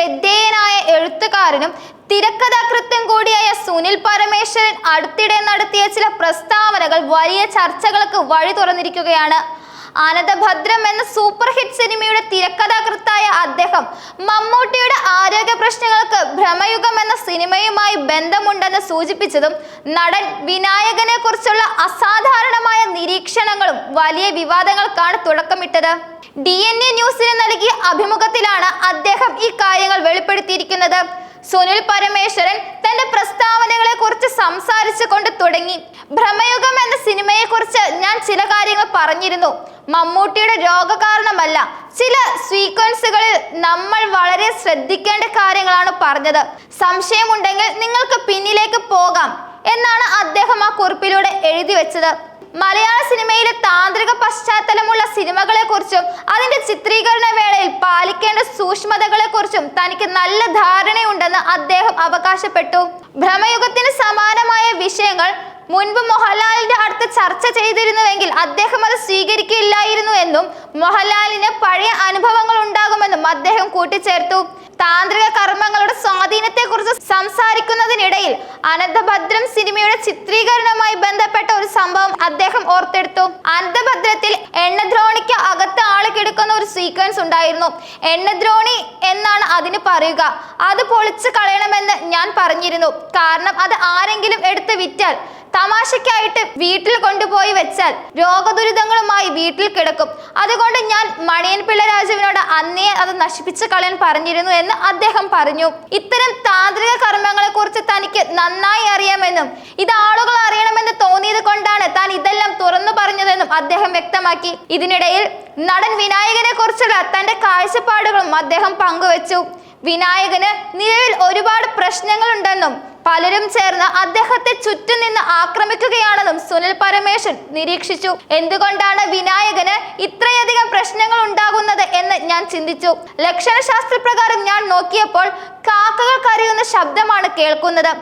ശ്രദ്ധേയനായ എഴുത്തുകാരനും തിരക്കഥാകൃത്തും കൂടിയായ സുനിൽ പരമേശ്വരൻ അടുത്തിടെ നടത്തിയ ചില പ്രസ്താവനകൾ വലിയ ചർച്ചകൾക്ക് വഴി തുറന്നിരിക്കുകയാണ്. അനന്തഭദ്രം എന്ന സൂപ്പർ ഹിറ്റ് സിനിമയുടെ തിരക്കഥാകൃത്തായ അദ്ദേഹം മമ്മൂട്ടിയുടെ ആരോഗ്യ പ്രശ്നങ്ങൾക്ക് ഭ്രമയുഗം എന്ന സിനിമയുമായി ബന്ധമുണ്ടെന്ന് സൂചിപ്പിച്ചതും നടൻ വിനായകനെ കുറിച്ചുള്ള അസാധാരണമായ നിരീക്ഷണങ്ങളും വലിയ വിവാദങ്ങൾക്കാണ് തുടക്കമിട്ടത്. DNA ന്യൂസിന് നൽകിയ അഭിമുഖത്തിലാണ് അദ്ദേഹം ഈ കാര്യങ്ങൾ വെളിപ്പെടുത്തിയിരിക്കുന്നത്. സുനിൽ പരമേശ്വരൻ തന്റെ പ്രസ്താവനകളെ കുറിച്ച് സംസാരിച്ചു കൊണ്ട് തുടങ്ങി. ഭ്രമയുഗം എന്ന സിനിമയെ കുറിച്ച് ഞാൻ ചില കാര്യങ്ങൾ പറഞ്ഞിരുന്നു. മമ്മൂട്ടിയുടെ രോഗകാരണമല്ല, ചില സീക്വൻസുകളിൽ നമ്മൾ വളരെ ശ്രദ്ധിക്കേണ്ട കാര്യങ്ങളാണ് പറഞ്ഞത്. സംശയമുണ്ടെങ്കിൽ നിങ്ങൾക്ക് പിന്നിലേക്ക് പോകാം എന്നാണ് അദ്ദേഹം ആ കുറിപ്പിലൂടെ എഴുതി വെച്ചത്. മലയാള സിനിമയിലെ താന്ത്രിക പശ്ചാത്തലമുള്ള സിനിമകളെ കുറിച്ചും അതിന്റെ ചിത്രീകരണ വേളയിൽ പാലിക്കേണ്ട സൂക്ഷ്മതകളെ കുറിച്ചും തനിക്ക് നല്ല ധാരണയുണ്ടെന്ന് അദ്ദേഹം അവകാശപ്പെട്ടു. ഭ്രമയുഗത്തിന് സമാനമായ വിഷയങ്ങൾ മുൻപ് മോഹൻലാലിന്റെ അടുത്ത് ചർച്ച ചെയ്തിരുന്നുവെങ്കിൽ അദ്ദേഹം അത് സ്വീകരിക്കില്ലായിരുന്നു എന്നും മോഹൻലാലിന് പഴയ അനുഭവങ്ങൾ ഉണ്ടാകുമെന്നും അദ്ദേഹം കൂട്ടിച്ചേർത്തു. താന്ത്രിക കർമ്മങ്ങളുടെ സ്വാധീനത്തെ കുറിച്ച് സംസാരിക്കുന്നതിനിടയിൽ അനന്തഭദ്രം സിനിമയുടെ ചിത്രീകരണവുമായി ബന്ധപ്പെട്ട ഒരു സംഭവം അദ്ദേഹം ഓർത്തെടുത്തു. അനന്തഭദ്രത്തിൽ എണ്ണദ്രോണിക്ക് അകത്ത് ആള് കിടക്കുന്ന ഒരു സീക്വൻസ് ഉണ്ടായിരുന്നു. എണ്ണദ്രോണി എന്നാണ് അതിന് പറയുക. അത് പൊളിച്ചു കളയണമെന്ന് ഞാൻ പറഞ്ഞിരുന്നു. കാരണം അത് ആരെങ്കിലും എടുത്ത് വിറ്റാൽ, തമാശയ്ക്കായിട്ട് വീട്ടിൽ കൊണ്ടുപോയി വെച്ചാൽ രോഗദുരിതങ്ങളുമായി വീട്ടിൽ കിടക്കും. അതുകൊണ്ട് ഞാൻ മണിയൻ പിള്ള രാജുവിനോട് അന്നേ അത് നശിപ്പിച്ചു കളയാൻ പറഞ്ഞിരുന്നു എന്ന് അദ്ദേഹം പറഞ്ഞു. ഇത്തരം താന്ത്രിക കർമ്മങ്ങളെ കുറിച്ച് തനിക്ക് നന്നായി അറിയാമെന്നും ഇത് ആളുകൾ അറിയണമെന്ന് തോന്നിയത് കൊണ്ടാണ് താൻ ഇതെല്ലാം തുറന്നു പറഞ്ഞതെന്നും അദ്ദേഹം വ്യക്തമാക്കി. ഇതിനിടയിൽ നടൻ വിനായകനെ കുറിച്ചുള്ള തന്റെ കാഴ്ചപ്പാടുകളും അദ്ദേഹം പങ്കുവച്ചു. വിനായകന് നിലവിൽ ഒരുപാട് പ്രശ്നങ്ങളുണ്ടെന്നും പലരും ചേർന്ന് അദ്ദേഹത്തെ ചുറ്റും നിന്ന് ആക്രമിക്കുകയാണെന്നും സുനിൽ പരമേശ്വരൻ നിരീക്ഷിച്ചു. എന്തുകൊണ്ടാണ് വിനായകന് ഇത്രയധികം പ്രശ്നങ്ങൾ ഉണ്ടാകുന്നത് എന്ന് ഞാൻ ചിന്തിച്ചു. ലക്ഷണശാസ്ത്രപ്രകാരം ഞാൻ നോക്കിയപ്പോൾ കാക്കകൾ കരയുന്ന ശബ്ദമാണ് കേൾക്കുന്നത്.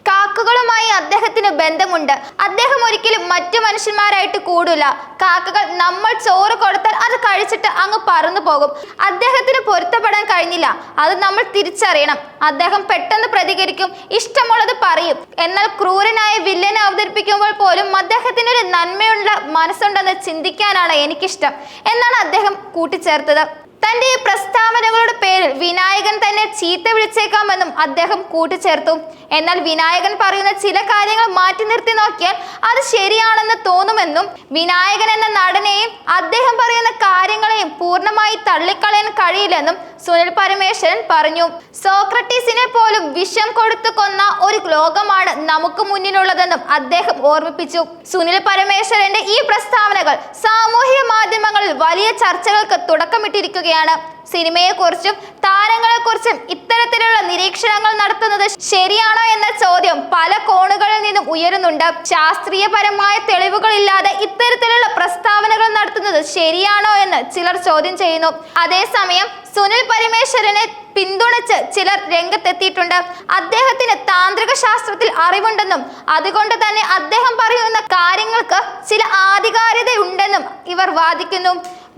കാക്കകളുമായി അദ്ദേഹത്തിന് ബന്ധമുണ്ട്. അദ്ദേഹം ഒരിക്കലും മറ്റു മനുഷ്യന്മാരായിട്ട് കൂടില്ല. കാക്കകൾ നമ്മൾ ചോറ് കൊടുത്താൽ അത് കഴിച്ചിട്ട് അങ്ങ് പറന്നു പോകും. അദ്ദേഹത്തിന് പൊരുത്തപ്പെടാൻ കഴിഞ്ഞില്ല. അത് നമ്മൾ തിരിച്ചറിയണം. അദ്ദേഹം പെട്ടെന്ന് പ്രതികരിക്കും, ഇഷ്ടമുള്ളത് പറയും. എന്നാൽ ക്രൂരനായ വില്ലനെ അവതരിപ്പിക്കുമ്പോൾ പോലും അദ്ദേഹത്തിന് ഒരു നന്മയുള്ള മനസ്സുണ്ടെന്ന് ചിന്തിക്കാനാണ് എനിക്കിഷ്ടം എന്നാണ് അദ്ദേഹം കൂട്ടിച്ചേർത്തത്. തന്റെ ഈ പ്രസ്താവനകളുടെ പേരിൽ വിനായകൻ തന്നെ ചീത്ത വിളിച്ചേക്കാമെന്നും അദ്ദേഹം കൂട്ടിച്ചേർത്തു. എന്നാൽ വിനായകൻ പറയുന്ന ചില കാര്യങ്ങൾ മാറ്റി നിർത്തി നോക്കിയാൽ അത് ശരിയാണെന്ന് തോന്നുമെന്നും വിനായകൻ എന്ന നടനെയും അദ്ദേഹം പറയുന്ന കാര്യങ്ങളെയും പൂർണ്ണമായി തള്ളിക്കളയാൻ കഴിയില്ലെന്നും സുനിൽ പരമേശ്വരൻ പറഞ്ഞു. സോക്രട്ടീസിനെ പോലും വിഷം കൊടുത്തു കൊന്ന ഒരു ലോകമാണ് നമുക്ക് മുന്നിലുള്ളതെന്നും അദ്ദേഹം ഓർമ്മിപ്പിച്ചു. സുനിൽ പരമേശ്വരന്റെ ഈ പ്രസ്താവനകൾ സാമൂഹിക മാധ്യമങ്ങളിൽ വലിയ ചർച്ചകൾക്ക് തുടക്കമിട്ടിരിക്കുകയാണ്. സിനിമയെക്കുറിച്ചും താരങ്ങളെക്കുറിച്ചും ഇത്തരത്തിലുള്ള നിരീക്ഷണങ്ങൾ നടത്തുന്നത് ശരിയാണോ എന്ന ചോദ്യം പല കോണുകളിൽ നിന്നും ഉയരുന്നുണ്ട്. ശാസ്ത്രീയപരമായ തെളിവുകളില്ലാതെ ഇത്തരത്തിലുള്ള പ്രസ്താവനകൾ നടത്തുന്നത് ശരിയാണോ എന്ന് ചിലർ ചോദ്യം ചെയ്യുന്നു. അതേസമയം സുനിൽ പരമേശ്വരനെ പിന്തുണച്ച് ചിലർ രംഗത്തെത്തിയിട്ടുണ്ട്. അദ്ദേഹത്തിന് താന്ത്രിക ശാസ്ത്രത്തിൽ അറിവുണ്ടെന്നും അതുകൊണ്ട് തന്നെ അദ്ദേഹം പറയുന്ന കാര്യങ്ങൾക്ക് ചില ആധികാരികതയുണ്ടെന്നും ഇവർ വാദിക്കുന്നു.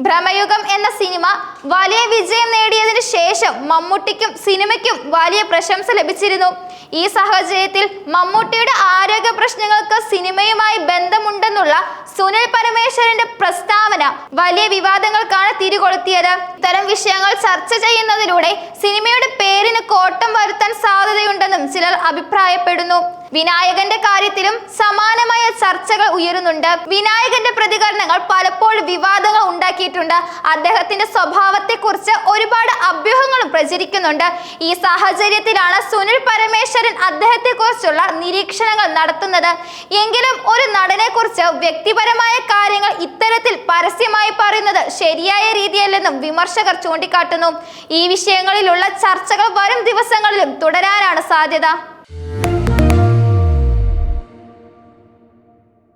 ഭ്രമയുഗം എന്ന സിനിമ വലിയ വിജയം നേടിയതിനു ശേഷം മമ്മൂട്ടിക്കും സിനിമയ്ക്കും വലിയ പ്രശംസ ലഭിച്ചിരുന്നു. ഈ സാഹചര്യത്തിൽ മമ്മൂട്ടിയുടെ ആരോഗ്യ പ്രശ്നങ്ങൾക്ക് സിനിമയുമായി ബന്ധമുണ്ടെന്നുള്ള സുനിൽ പരമേശ്വരന്റെ പ്രസ്താവന വലിയ വിവാദങ്ങൾക്കാണ് തിരികൊളുത്തിയത്. ഇത്തരം വിഷയങ്ങൾ ചർച്ച ചെയ്യുന്നതിലൂടെ സിനിമയുടെ പേരിന് കോട്ടം വരുത്താൻ സാധ്യതയുണ്ടെന്നും ചിലർ അഭിപ്രായപ്പെടുന്നു. വിനായകന്റെ കാര്യത്തിലും സമാനമായ ചർച്ചകൾ ഉയരുന്നുണ്ട്. വിനായകന്റെ പ്രതികരണങ്ങൾ പലപ്പോഴും വിവാദങ്ങൾ ഉണ്ടാക്കിയിട്ടുണ്ട്. അദ്ദേഹത്തിന്റെ സ്വഭാവത്തെക്കുറിച്ച് ഒരുപാട് അഭ്യൂഹങ്ങളും പ്രചരിക്കുന്നുണ്ട്. ഈ സാഹചര്യത്തിലാണ് സുനിൽ പരമേശ്വരൻ അദ്ദേഹത്തെക്കുറിച്ചുള്ള നിരീക്ഷണങ്ങൾ നടത്തുന്നത്. എങ്കിലും ഒരു നടനെ കുറിച്ച് വ്യക്തിപരമായ കാര്യങ്ങൾ ഇത്തരത്തിൽ പരസ്യമായി പറയുന്നത് ശരിയായ രീതിയല്ലെന്നും വിമർശകർ ചൂണ്ടിക്കാട്ടുന്നു. ഈ വിഷയങ്ങളിലുള്ള ചർച്ചകൾ വരും ദിവസങ്ങളിലും തുടരാനാണ് സാധ്യത.